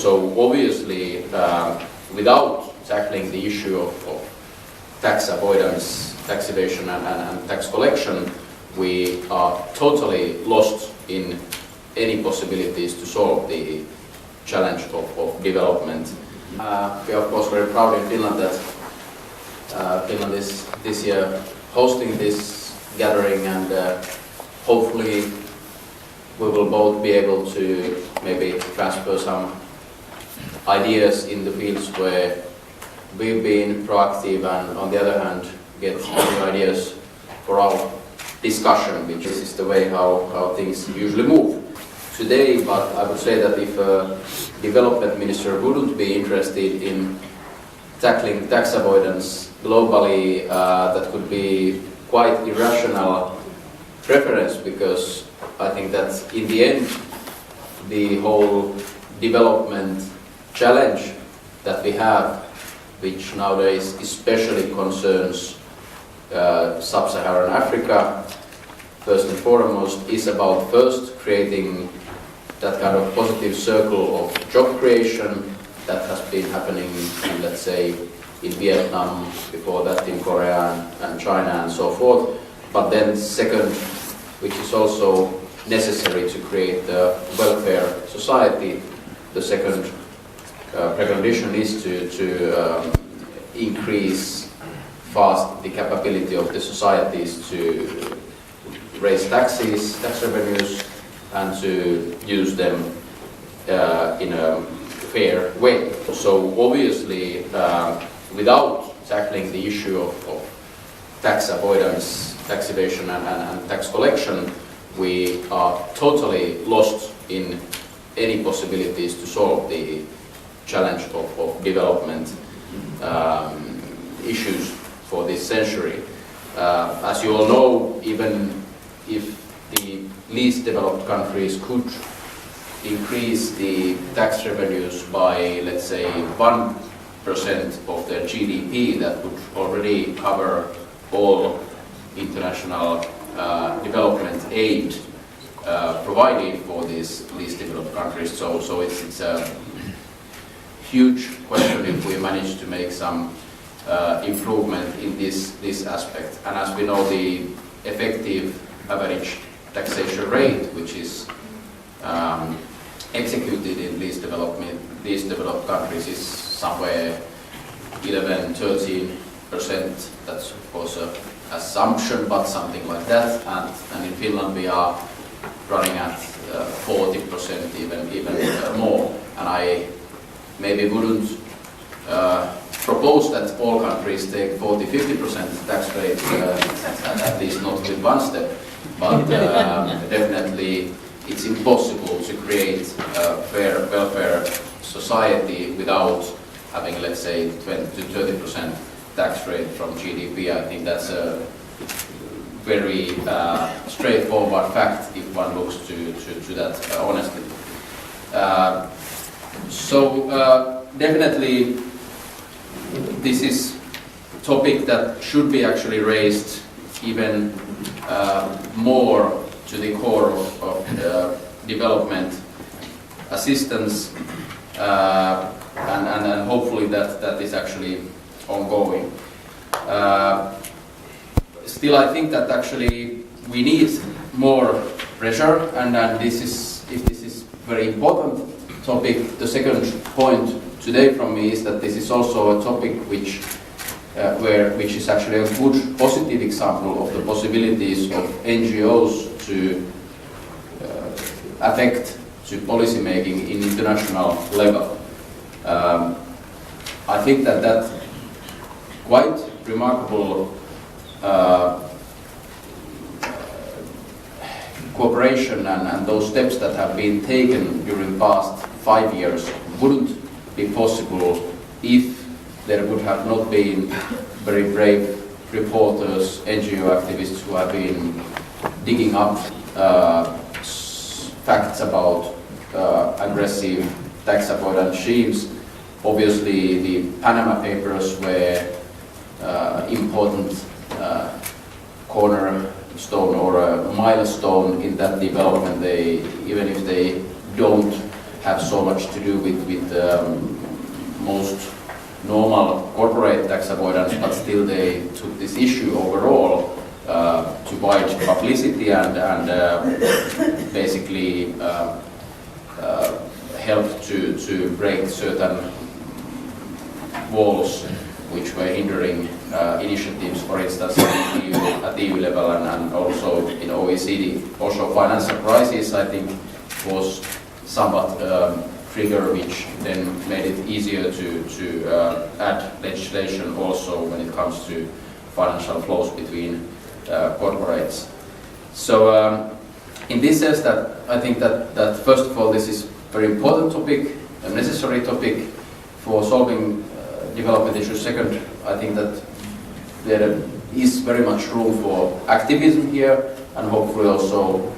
So obviously, without tackling the issue of tax avoidance, tax evasion and tax collection, we are totally lost in any possibilities to solve the challenge of development. We are of course very proud in Finland that Finland is this year hosting this gathering, and hopefully we will both be able to maybe transfer some ideas in the fields where we've been proactive, and on the other hand get new ideas for our discussion, which is the way how things usually move today. But I would say that if a development minister wouldn't be interested in tackling tax avoidance globally, that could be quite irrational preference, because I think that in the end the whole development challenge that we have, which nowadays especially concerns sub-Saharan Africa, first and foremost, is about first creating that kind of positive circle of job creation that has been happening in, let's say, in Vietnam, before that in Korea and China and so forth. But then second, which is also necessary to create the welfare society, the second precondition is to increase fast the capability of the societies to raise taxes, tax revenues, and to use them in a fair way. So obviously, without tackling the issue of tax avoidance, tax evasion and tax collection, we are totally lost in any possibilities to solve the challenge of development issues for this century. As you all know, even if the least developed countries could increase the tax revenues by, let's say, 1% of their GDP, that would already cover all international development aid provided for these least developed countries. So it's a huge question if we manage to make some improvement in this aspect. And as we know, the effective average taxation rate, which is executed in least developed countries, is somewhere 11-13%. That's of course an assumption, but something like that. And in Finland we are running at 40%, even more. And I maybe wouldn't propose that all countries take 40-50% tax rate, at least not with one step. But definitely it's impossible to create a fair welfare society without having, let's say, 20-30% tax rate from GDP. I think that's a very straightforward fact if one looks to that honestly. So definitely this is a topic that should be actually raised even more to the core of development assistance, and hopefully that is actually ongoing. Still, I think that actually we need more pressure, and this is very important topic. The second point today from me is that this is also a topic which is actually a good positive example of the possibilities of NGOs to affect to policy making in international level. I think that quite remarkable cooperation and those steps that have been taken during the past 5 years wouldn't be possible if there would have not been very brave reporters, NGO activists who have been digging up facts about aggressive tax avoidance schemes. Obviously, the Panama Papers were important cornerstone or a milestone in that development. Even if they don't have so much to do with most normal corporate tax avoidance, but still they took this issue overall to wide publicity and basically helped to break certain walls which were hindering initiatives, for instance, at the EU level and also in OECD. Also financial crisis, I think, was somewhat trigger which then made it easier to add legislation also when it comes to financial flows between corporates. So in this sense, that I think that first of all this is a very important topic, a necessary topic for solving development issues. Second, I think that there is very much room for activism here, and hopefully also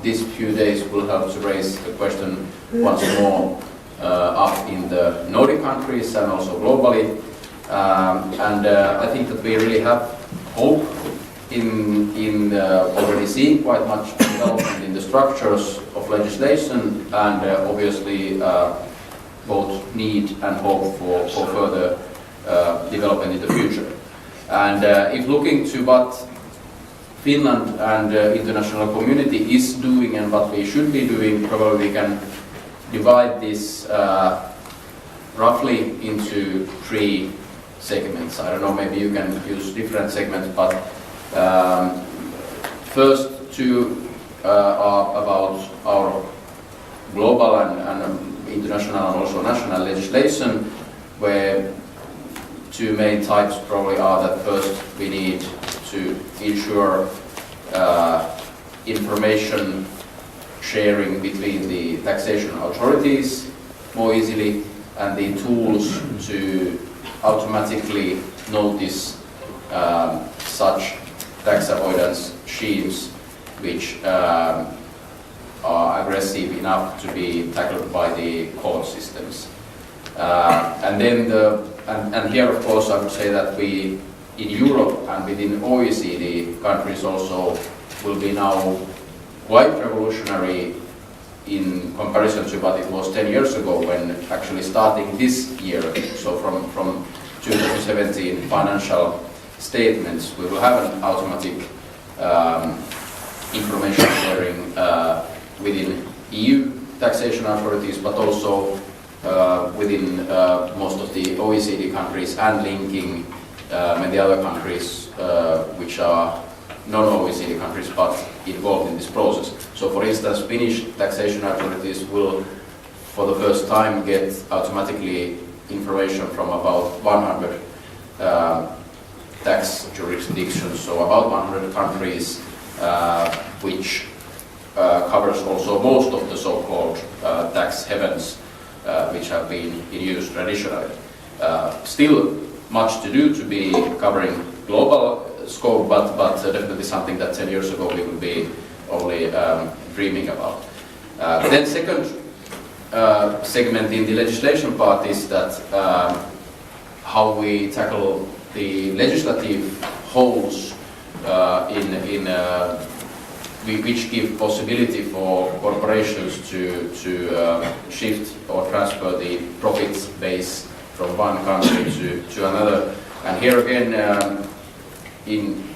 these few days will help to raise the question once more up in the Nordic countries and also globally. And I think that we really have hope in already seeing quite much development in the structures of legislation, and obviously both need and hope for further development in the future. And if looking to what Finland and the international community is doing and what we should be doing, probably we can divide this roughly into three segments. I don't know, maybe you can use different segments, but first two are about our global and international and also national legislation, where two main types probably are that first we need to ensure information sharing between the taxation authorities more easily, and the tools to automatically notice such tax avoidance schemes which are aggressive enough to be tackled by the court systems. And then and here of course I would say that we in Europe and within OECD countries also will be now quite revolutionary in comparison to what it was 10 years ago, when actually starting this year, so from 2017 financial statements, we will have an automatic information sharing within EU taxation authorities, but also within most of the OECD countries, and linking many other countries which are non-OECD countries but involved in this process. So for instance, Finnish taxation authorities will for the first time get automatically information from about 100 tax jurisdictions, so about 100 countries, which covers also most of the so-called tax havens which have been in use traditionally. Still much to do to be covering global scope, but definitely something that 10 years ago we would be only dreaming about. Then second segment in the legislation part is that how we tackle the legislative holes which give possibility for corporations to shift or transfer the profits base from one country to another. And here again,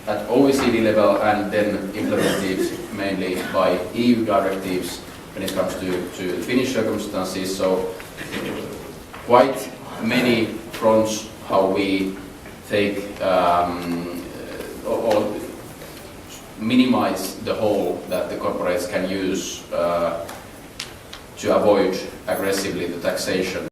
at OECD level, and then implemented mainly by EU directives when it comes to Finnish circumstances. So quite many fronts how we take or minimize the hole that the corporates can use to avoid aggressively the taxation.